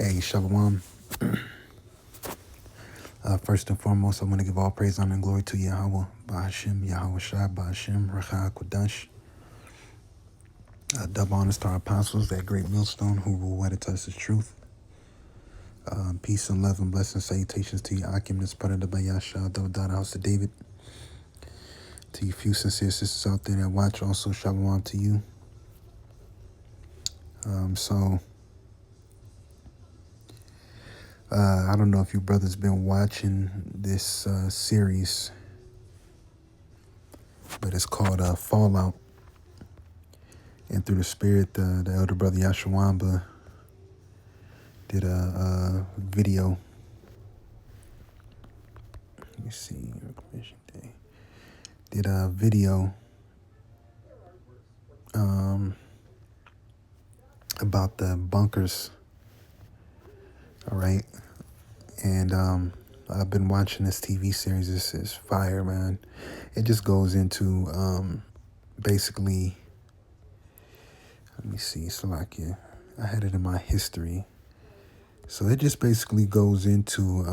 Hey, Shalom. First and foremost, I want to give all praise, honor, and glory to Yahawah, bahasham, Yahawashi, bahasham, Racha Kodash. Double honors to our apostles, that great millstone who rule where to touch the truth. Peace and love and blessings, salutations to you, Akim, this part of the Bayasha, double dot house of David. To you few sincere sisters out there that watch, also Shalom to you. I don't know if you brothers been watching this series, but it's called Fallout. And through the spirit, the elder brother Yahawah did a video. Let me see. Did a video about the bunkers. All right. And I've been watching this TV series. This is fire, man. It just goes into basically, let me see, Salakia. I had it in my history. So it just basically goes into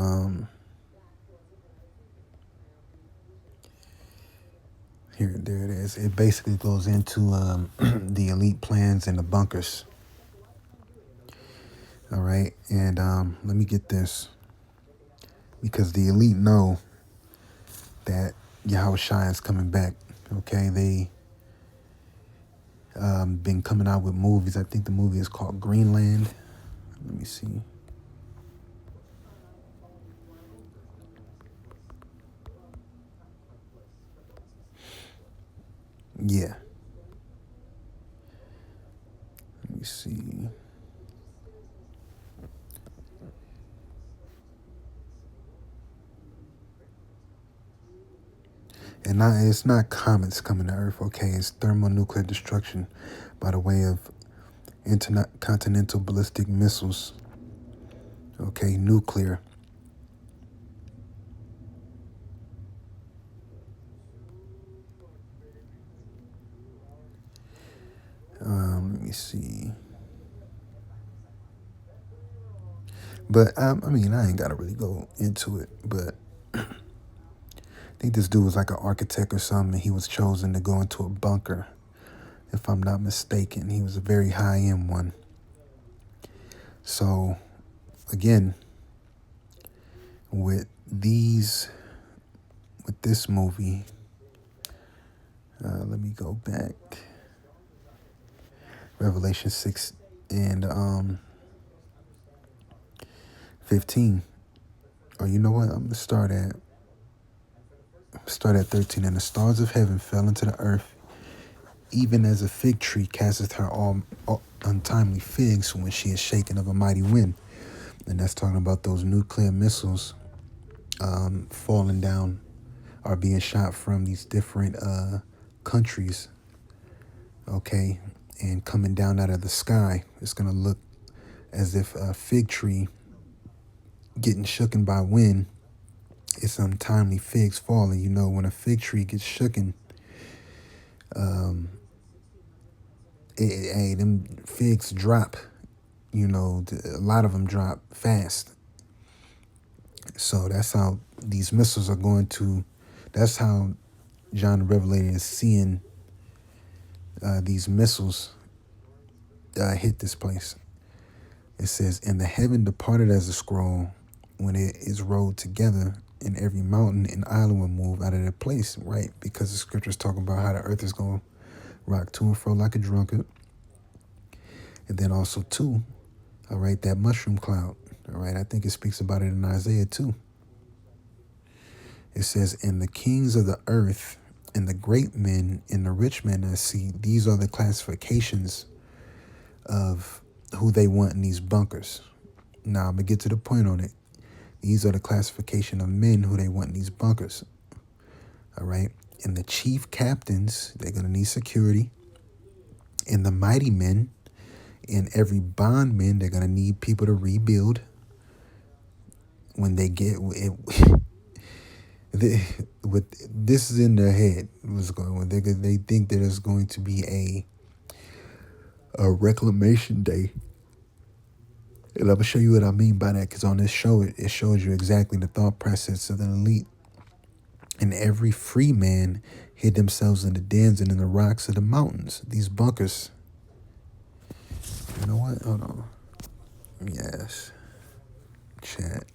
there it is. It basically goes into the elite plans and the bunkers. All right. And let me get this. Because the elite know that Yahawashi is coming back. Okay. They been coming out with movies. I think the movie is called Greenland. Let me see. Yeah. Let me see. And it's not comets coming to Earth, okay? It's thermonuclear destruction by the way of intercontinental ballistic missiles, okay? Nuclear. Let me see. But, I mean, I ain't got to really go into it, but I think this dude was like an architect or something, and he was chosen to go into a bunker, if I'm not mistaken. He was a very high-end one. So, again, with this movie, let me go back. Revelation 6 and 15. Or you know what? I'm gonna start at 13. And the stars of heaven fell into the earth, even as a fig tree casteth her all untimely figs when she is shaken of a mighty wind. And that's talking about those nuclear missiles falling down or being shot from these different countries, okay, and coming down out of the sky. It's going to look as if a fig tree getting shooken by wind. It's untimely figs falling. You know, when a fig tree gets shooken, them figs drop. You know, a lot of them drop fast. So that's how these missiles are going to, that's how John the Revelator is seeing these missiles hit this place. It says, and the heaven departed as a scroll when it is rolled together, and every mountain and island will move out of their place, right? Because the scriptures talking about how the earth is going to rock to and fro like a drunkard. And then also, too, all right, that mushroom cloud, all right? I think it speaks about it in Isaiah, too. It says, and the kings of the earth and the great men and the rich men I see, these are the classifications of who they want in these bunkers. Now, I'm going to get to the point on it. These are the classification of men who they want in these bunkers. All right. And the chief captains, they're going to need security. And the mighty men and every bondman, they're going to need people to rebuild when they get it. With this is in their head. What's going on? They think that there's going to be a reclamation day. And I'm gonna show you what I mean by that, because on this show, it shows you exactly the thought process of the elite. And every free man hid themselves in the dens and in the rocks of the mountains. These bunkers. You know what? Hold on. Yes. Chat.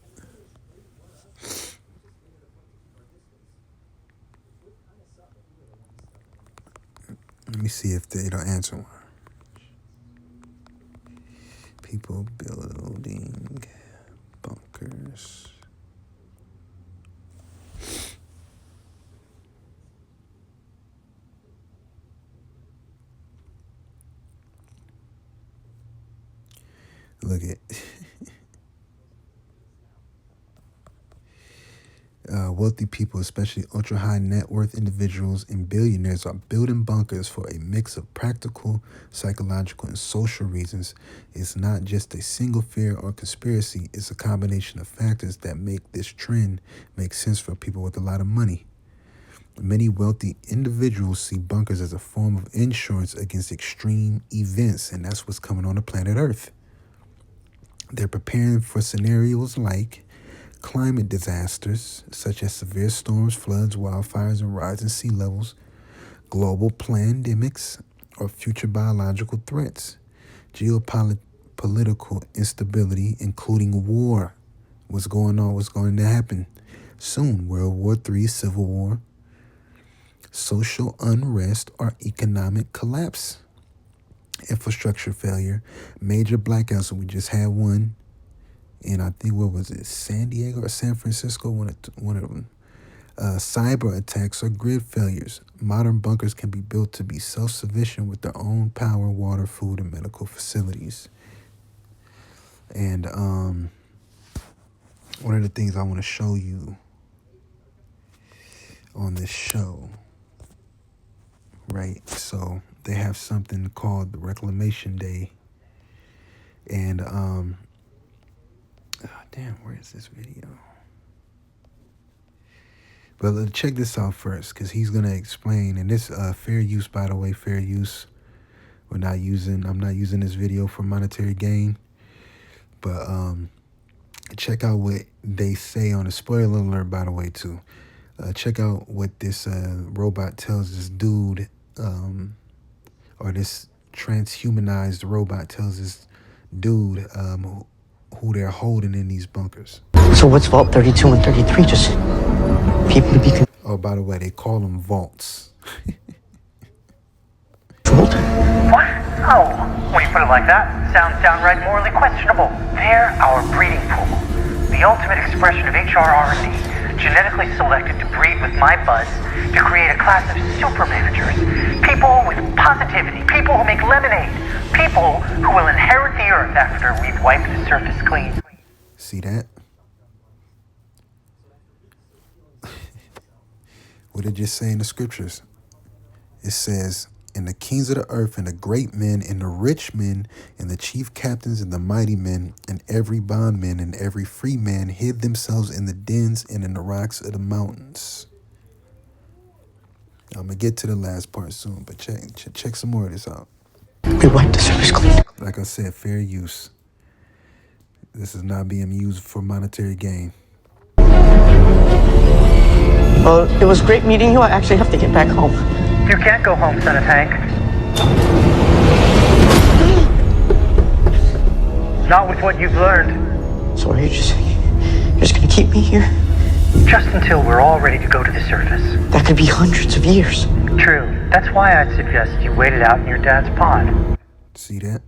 Let me see if it'll answer one. People building bunkers. Look at wealthy people, especially ultra-high net worth individuals and billionaires, are building bunkers for a mix of practical, psychological, and social reasons. It's not just a single fear or conspiracy. It's a combination of factors that make this trend make sense for people with a lot of money. Many wealthy individuals see bunkers as a form of insurance against extreme events, and that's what's coming on the planet Earth. They're preparing for scenarios like climate disasters, such as severe storms, floods, wildfires, and rising sea levels, global pandemics, or future biological threats, geopolitical instability, including war. What's going on? What's going to happen soon? World War III, Civil War, social unrest, or economic collapse, infrastructure failure, major blackouts. We just had one in, I think, what was it, San Diego or San Francisco? One of them. Cyber attacks or grid failures. Modern bunkers can be built to be self-sufficient with their own power, water, food, and medical facilities. And one of the things I want to show you on this show, right? So they have something called the Reclamation Day. And damn, where is this video? But check this out first, because he's gonna explain. And this fair use, by the way, fair use. I'm not using this video for monetary gain. But check out what they say on the spoiler alert, by the way, too. Check out what this robot tells this dude, or this transhumanized robot tells this dude who they're holding in these bunkers. So what's Vault 32 and 33? Just people to be Oh, by the way, they call them vaults. controlled? What? Oh, when you put it like that, sounds downright morally questionable. They're our breeding pool. The ultimate expression of HRR&D, genetically selected to breed with my buzz to create a class of super managers. People with positivity, people who make lemonade, people who will inherit the earth after we've wiped the surface clean. See that? What did it just say in the scriptures? It says, and the kings of the earth, and the great men, and the rich men, and the chief captains, and the mighty men, and every bondman, and every free man hid themselves in the dens and in the rocks of the mountains. I'm going to get to the last part soon, but check some more of this out. We wiped the surface clean. Like I said, fair use. This is not being used for monetary gain. Well, it was great meeting you. I actually have to get back home. You can't go home, son of Tank. Not with what you've learned. So are you're just gonna keep me here? Just until we're all ready to go to the surface. That could be hundreds of years. True. That's why I'd suggest you wait it out in your dad's pod. See that?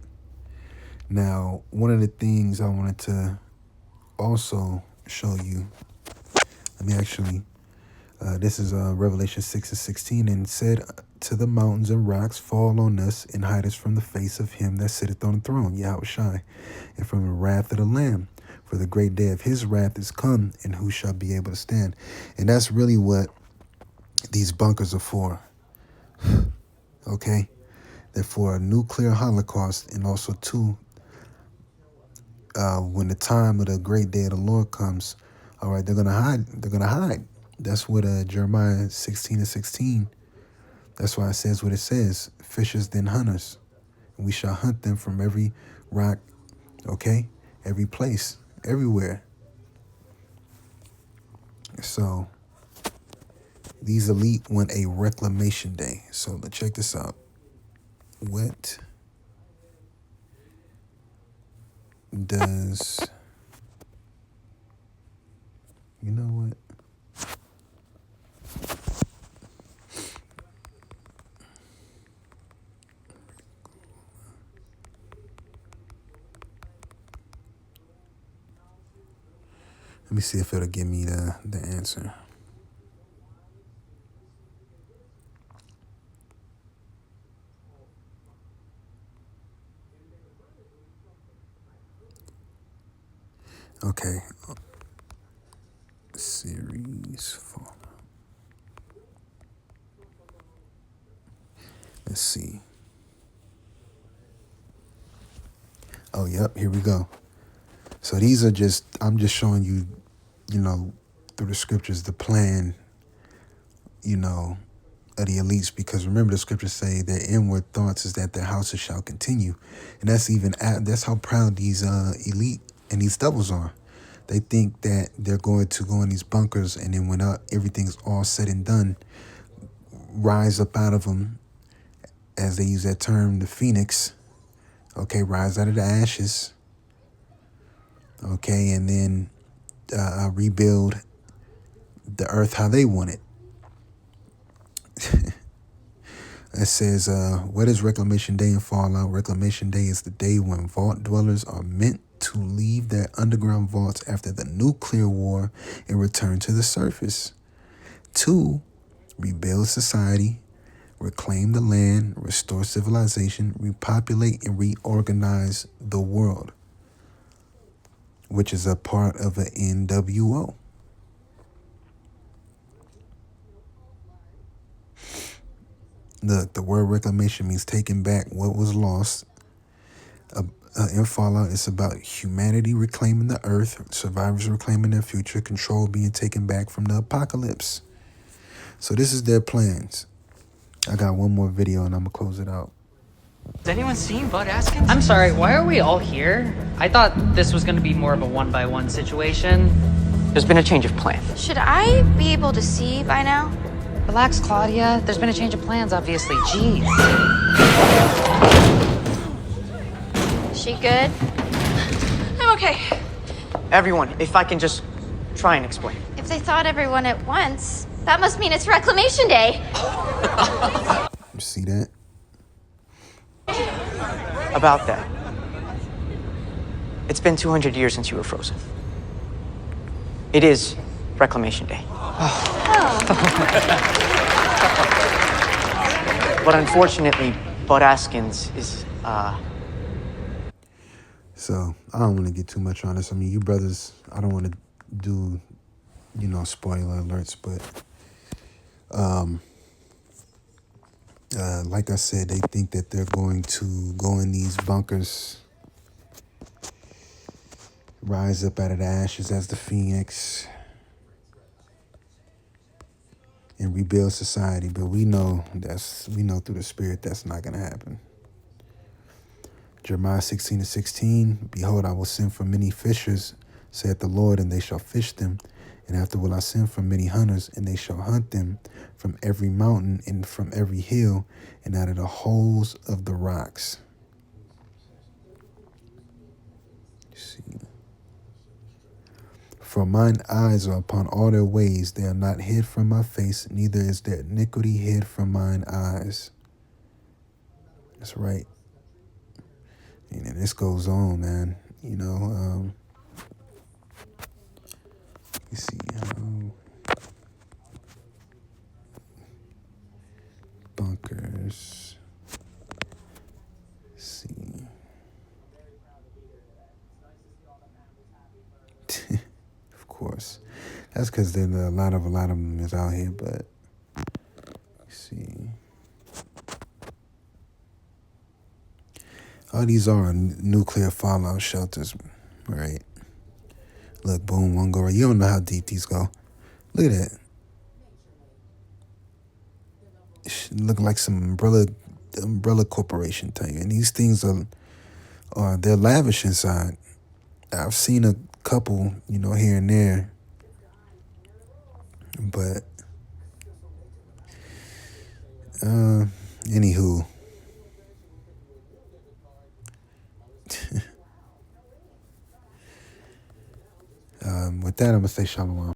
Now, one of the things I wanted to also show you, let me actually, this is Revelation 6:16, and said to the mountains and rocks, fall on us and hide us from the face of him that sitteth on the throne, Yahawashi, and from the wrath of the Lamb. For the great day of his wrath is come, and who shall be able to stand? And that's really what these bunkers are for. Okay? They're for a nuclear holocaust, and also too, when the time of the great day of the Lord comes, all right, they're gonna hide. They're gonna hide. That's what Jeremiah 16:16. That's why it says what it says: fishers then hunters, and we shall hunt them from every rock, okay, every place, everywhere. So these elite want a reclamation day. So let's check this out. What does, you know what? Let me see if it'll give me the answer. Okay. Series Fallout. Let's see. Oh, yep, here we go. So these are just, I'm just showing you, through the scriptures, the plan, of the elites, because remember the scriptures say their inward thoughts is that their houses shall continue. And that's how proud these elite and these devils are. They think that they're going to go in these bunkers, and then when everything's all said and done, rise up out of them, as they use that term, the phoenix. Okay, rise out of the ashes. Okay, and then rebuild the earth how they want it. It says, what is Reclamation Day in Fallout? Reclamation Day is the day when vault dwellers are meant to leave their underground vaults after the nuclear war and return to the surface. 2, rebuild society, reclaim the land, restore civilization, repopulate and reorganize the world, which is a part of an NWO. Look, the word reclamation means taking back what was lost. In Fallout, it's about humanity reclaiming the earth, survivors reclaiming their future, control being taken back from the apocalypse. So this is their plans. I got one more video and I'm going to close it out. Has anyone seen Bud Askins? I'm sorry, why are we all here? I thought this was going to be more of a one-by-one situation. There's been a change of plan. Should I be able to see by now? Relax, Claudia. There's been a change of plans, obviously. Jeez. She good? I'm okay. Everyone, if I can just try and explain. If they thought everyone at once, that must mean it's Reclamation Day. You see that? About that. It's been 200 years since you were frozen. It is Reclamation Day. But unfortunately, Bud Askins is, So I don't want to get too much on this. I mean, you brothers, I don't want to do, spoiler alerts, but like I said, they think that they're going to go in these bunkers, rise up out of the ashes as the phoenix, and rebuild society. But we know through the spirit that's not going to happen. Jeremiah 16:16, behold, I will send for many fishers, saith the Lord, and they shall fish them. And after will I send for many hunters, and they shall hunt them from every mountain and from every hill, and out of the holes of the rocks. See. For mine eyes are upon all their ways, they are not hid from my face, neither is their iniquity hid from mine eyes. That's right. And this goes on, man. You see, bunkers. Let's see. Of course. That's because then a lot of them is out here, but let's see. All these are nuclear fallout shelters, right? Look, boom, one go right. You don't know how deep these go. Look at that. Look like some umbrella corporation type. And these things they're lavish inside. I've seen a couple, here and there, but anywho, with that, I'm gonna say shalom.